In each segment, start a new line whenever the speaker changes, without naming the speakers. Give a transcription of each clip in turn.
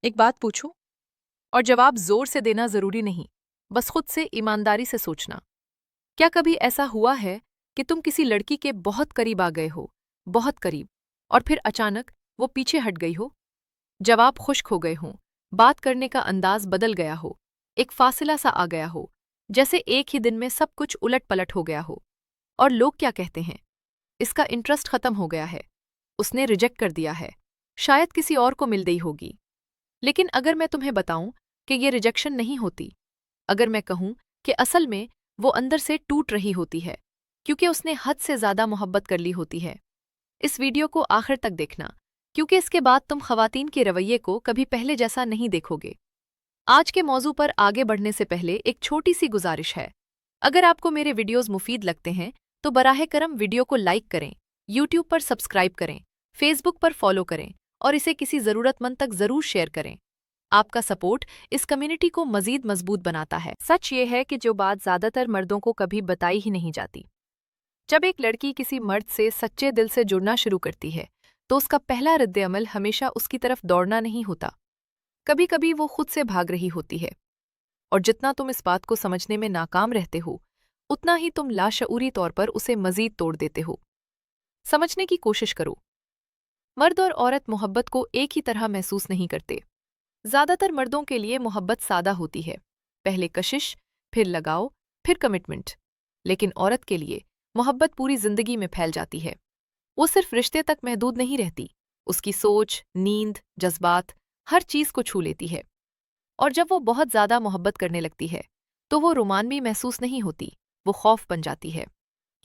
एक बात पूछूं? और जवाब जोर से देना जरूरी नहीं, बस खुद से ईमानदारी से सोचना। क्या कभी ऐसा हुआ है कि तुम किसी लड़की के बहुत करीब आ गए हो, बहुत करीब, और फिर अचानक वो पीछे हट गई हो? जवाब खुश्क हो गए हों, बात करने का अंदाज बदल गया हो, एक फासिला सा आ गया हो, जैसे एक ही दिन में सब कुछ उलट पलट हो गया हो। और लोग क्या कहते हैं? इसका इंटरेस्ट खत्म हो गया है, उसने रिजेक्ट कर दिया है, शायद किसी और को मिल गई होगी। लेकिन अगर मैं तुम्हें बताऊं कि ये रिजेक्शन नहीं होती, अगर मैं कहूं कि असल में वो अंदर से टूट रही होती है, क्योंकि उसने हद से ज्यादा मोहब्बत कर ली होती है। इस वीडियो को आखिर तक देखना, क्योंकि इसके बाद तुम खवातीन के रवैये को कभी पहले जैसा नहीं देखोगे। आज के मौजू पर आगे बढ़ने से पहले एक छोटी सी गुजारिश है। अगर आपको मेरे वीडियोस मुफीद लगते हैं तो बराह करम वीडियो को लाइक करें, यूट्यूब पर सब्सक्राइब करें, फेसबुक पर फॉलो करें और इसे किसी ज़रूरतमंद तक ज़रूर शेयर करें। आपका सपोर्ट इस कम्युनिटी को मज़ीद मजबूत बनाता है। सच ये है कि जो बात ज़्यादातर मर्दों को कभी बताई ही नहीं जाती। जब एक लड़की किसी मर्द से सच्चे दिल से जुड़ना शुरू करती है तो उसका पहला रद्द-ए-अमल हमेशा उसकी तरफ दौड़ना नहीं होता। कभी कभी वो खुद से भाग रही होती है। और जितना तुम इस बात को समझने में नाकाम रहते हो, उतना ही तुम लाशऊरी तौर पर उसे मजीद तोड़ देते हो। समझने की कोशिश करो। मर्द और औरत मोहब्बत को एक ही तरह महसूस नहीं करते। ज्यादातर मर्दों के लिए मोहब्बत सादा होती है, पहले कशिश, फिर लगाव, फिर कमिटमेंट। लेकिन औरत के लिए मोहब्बत पूरी जिंदगी में फैल जाती है। वो सिर्फ रिश्ते तक महदूद नहीं रहती, उसकी सोच, नींद, जज्बात, हर चीज को छू लेती है। और जब वो बहुत ज्यादा मोहब्बत करने लगती है तो वो रोमांच महसूस नहीं होती, वो खौफ बन जाती है,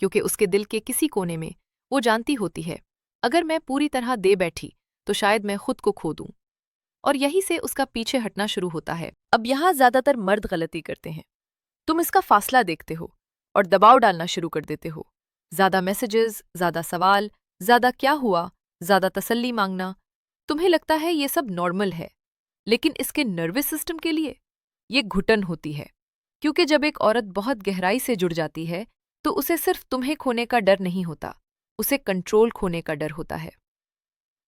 क्योंकि उसके दिल के किसी कोने में वो जानती होती है, अगर मैं पूरी तरह दे बैठी तो शायद मैं खुद को खो दूं। और यही से उसका पीछे हटना शुरू होता है। अब यहाँ ज्यादातर मर्द गलती करते हैं। तुम इसका फासला देखते हो और दबाव डालना शुरू कर देते हो। ज्यादा मैसेजेस, ज्यादा सवाल, ज्यादा क्या हुआ, ज्यादा तसल्ली मांगना। तुम्हें लगता है ये सब नॉर्मल है, लेकिन इसके नर्वस सिस्टम के लिए ये घुटन होती है। क्योंकि जब एक औरत बहुत गहराई से जुड़ जाती है तो उसे सिर्फ तुम्हें खोने का डर नहीं होता, उसे कंट्रोल खोने का डर होता है।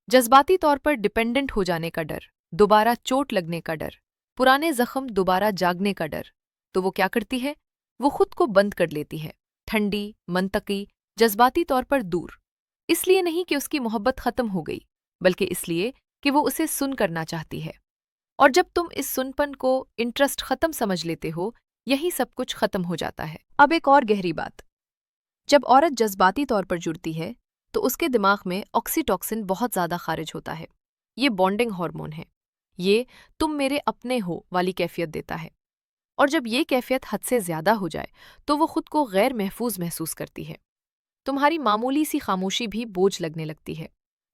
जज्बाती तौर पर डिपेंडेंट हो जाने का डर, दोबारा चोट लगने का डर, पुराने जख्म दोबारा जागने का डर। तो वो क्या करती है? वो खुद को बंद कर लेती है, ठंडी, मंतकी, जज्बाती तौर पर दूर। इसलिए नहीं कि उसकी मोहब्बत खत्म हो गई, बल्कि इसलिए कि वो उसे सुन करना चाहती है। और जब तुम इस सुनपन को इंटरेस्ट खत्म समझ लेते हो, यही सब कुछ खत्म हो जाता है। अब एक और गहरी बात। जब औरत जज्बाती तौर पर जुड़ती है तो उसके दिमाग में ऑक्सीटॉक्सिन बहुत ज्यादा खारिज होता है। ये बॉन्डिंग हार्मोन है। ये तुम मेरे अपने हो वाली कैफियत देता है। और जब ये कैफियत हद से ज्यादा हो जाए तो वो खुद को गैर महफूज महसूस करती है। तुम्हारी मामूली सी खामोशी भी बोझ लगने लगती है,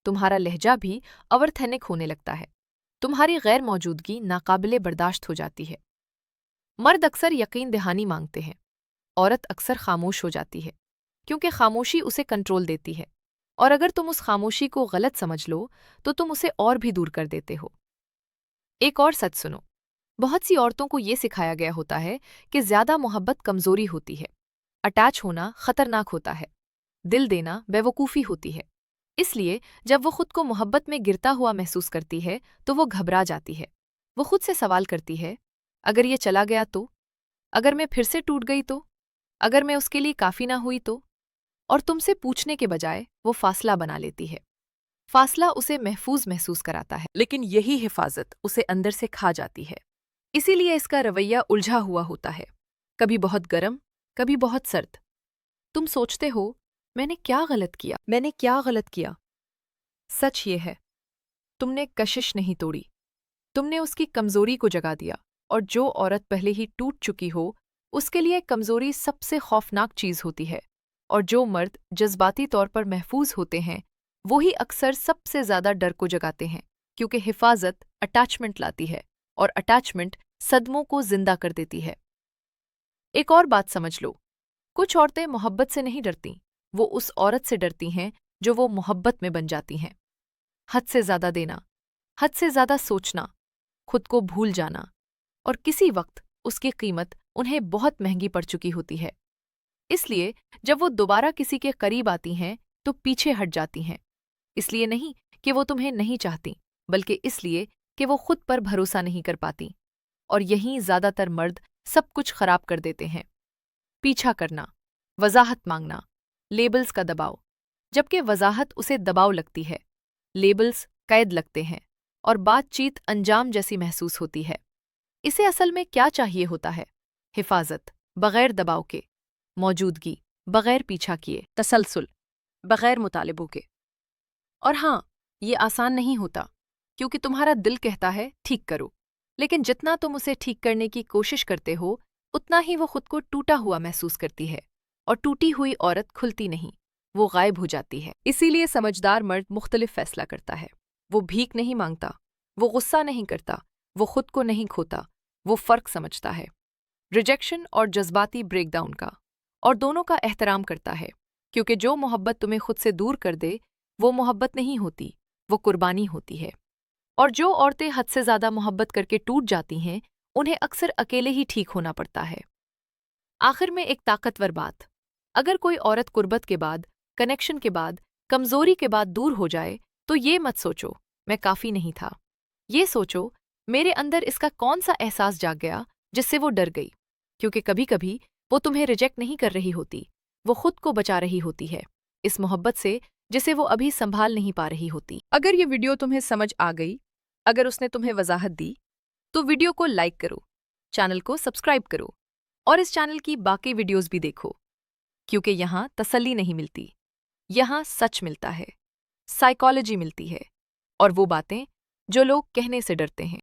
तुम्हारा लहजा भी अवर्थैनिक होने लगता है, तुम्हारी गैर मौजूदगी नाकाबिले बर्दाश्त हो जाती है। मर्द अक्सर यकीन दहानी मांगते हैं, औरत अक्सर खामोश हो जाती है, क्योंकि खामोशी उसे कंट्रोल देती है। और अगर तुम उस खामोशी को गलत समझ लो तो तुम उसे और भी दूर कर देते हो। एक और सच सुनो। बहुत सी औरतों को ये सिखाया गया होता है कि ज्यादा मोहब्बत कमजोरी होती है, अटैच होना खतरनाक होता है, दिल देना बेवकूफ़ी होती है। इसलिए जब वो खुद को मोहब्बत में गिरता हुआ महसूस करती है तो वो घबरा जाती है। वो खुद से सवाल करती है, अगर ये चला गया तो? अगर मैं फिर से टूट गई तो? अगर मैं उसके लिए काफ़ी ना हुई तो? और तुमसे पूछने के बजाय वो फासला बना लेती है। फासला उसे महफूज महसूस कराता है, लेकिन यही हिफाजत उसे अंदर से खा जाती है। इसीलिए इसका रवैया उलझा हुआ होता है, कभी बहुत गर्म, कभी बहुत सर्द। तुम सोचते हो, मैंने क्या गलत किया, मैंने क्या गलत किया? सच ये है, तुमने कशिश नहीं तोड़ी, तुमने उसकी कमजोरी को जगा दिया। और जो औरत पहले ही टूट चुकी हो, उसके लिए कमजोरी सबसे खौफनाक चीज होती है। और जो मर्द जज्बाती तौर पर महफूज होते हैं, वही अक्सर सबसे ज्यादा डर को जगाते हैं, क्योंकि हिफाजत अटैचमेंट लाती है और अटैचमेंट सदमों को जिंदा कर देती है। एक और बात समझ लो, कुछ औरतें मोहब्बत से नहीं डरती, वो उस औरत से डरती हैं जो वो मोहब्बत में बन जाती हैं। हद से ज्यादा देना, हद से ज्यादा सोचना, खुद को भूल जाना, और किसी वक्त उसकी कीमत उन्हें बहुत महंगी पड़ चुकी होती है। इसलिए जब वो दोबारा किसी के करीब आती हैं तो पीछे हट जाती हैं। इसलिए नहीं कि वो तुम्हें नहीं चाहती, बल्कि इसलिए कि वो खुद पर भरोसा नहीं कर पाती, और यहीं ज्यादातर मर्द सब कुछ खराब कर देते हैं। पीछा करना, वजाहत मांगना, लेबल्स का दबाव। जबकि वजाहत उसे दबाव लगती है, लेबल्स कैद लगते हैं, और बातचीत अंजाम जैसी महसूस होती है। इसे असल में क्या चाहिए होता है? हिफाजत, बगैर दबाव के, मौजूदगी, बगैर पीछा किए, तसलसल, बगैर मुतालिबों के। और हाँ, ये आसान नहीं होता, क्योंकि तुम्हारा दिल कहता है ठीक करो, लेकिन जितना तुम उसे ठीक करने की कोशिश करते हो, उतना ही वो खुद को टूटा हुआ महसूस करती है, और टूटी हुई औरत खुलती नहीं, वो गायब हो जाती है। इसीलिए समझदार मर्द मुख्तलिफ फैसला करता है। वो भीख नहीं मांगता, वो गुस्सा नहीं करता, वो खुद को नहीं खोता, वो फर्क समझता है, रिजेक्शन और जज्बाती ब्रेकडाउन का, और दोनों का एहतराम करता है, क्योंकि जो मोहब्बत तुम्हें खुद से दूर कर दे वो मोहब्बत नहीं होती, वो कुर्बानी होती है। और जो औरतें हद से ज्यादा मोहब्बत करके टूट जाती हैं, उन्हें अक्सर अकेले ही ठीक होना पड़ता है। आखिर में एक ताकतवर बात, अगर कोई औरत कुर्बत के बाद, कनेक्शन के बाद, कमजोरी के बाद दूर हो जाए, तो ये मत सोचो मैं काफी नहीं था। ये सोचो मेरे अंदर इसका कौन सा एहसास जाग गया जिससे वो डर गई, क्योंकि कभी कभी वो तुम्हें रिजेक्ट नहीं कर रही होती, वो खुद को बचा रही होती है, इस मोहब्बत से जिसे वो अभी संभाल नहीं पा रही होती। अगर ये वीडियो तुम्हें समझ आ गई, अगर उसने तुम्हें वजाहत दी, तो वीडियो को लाइक करो, चैनल को सब्सक्राइब करो, और इस चैनल की बाकी वीडियोस भी देखो, क्योंकि यहाँ तसल्ली नहीं मिलती, यहाँ सच मिलता है, साइकोलॉजी मिलती है, और वो बातें जो लोग कहने से डरते हैं।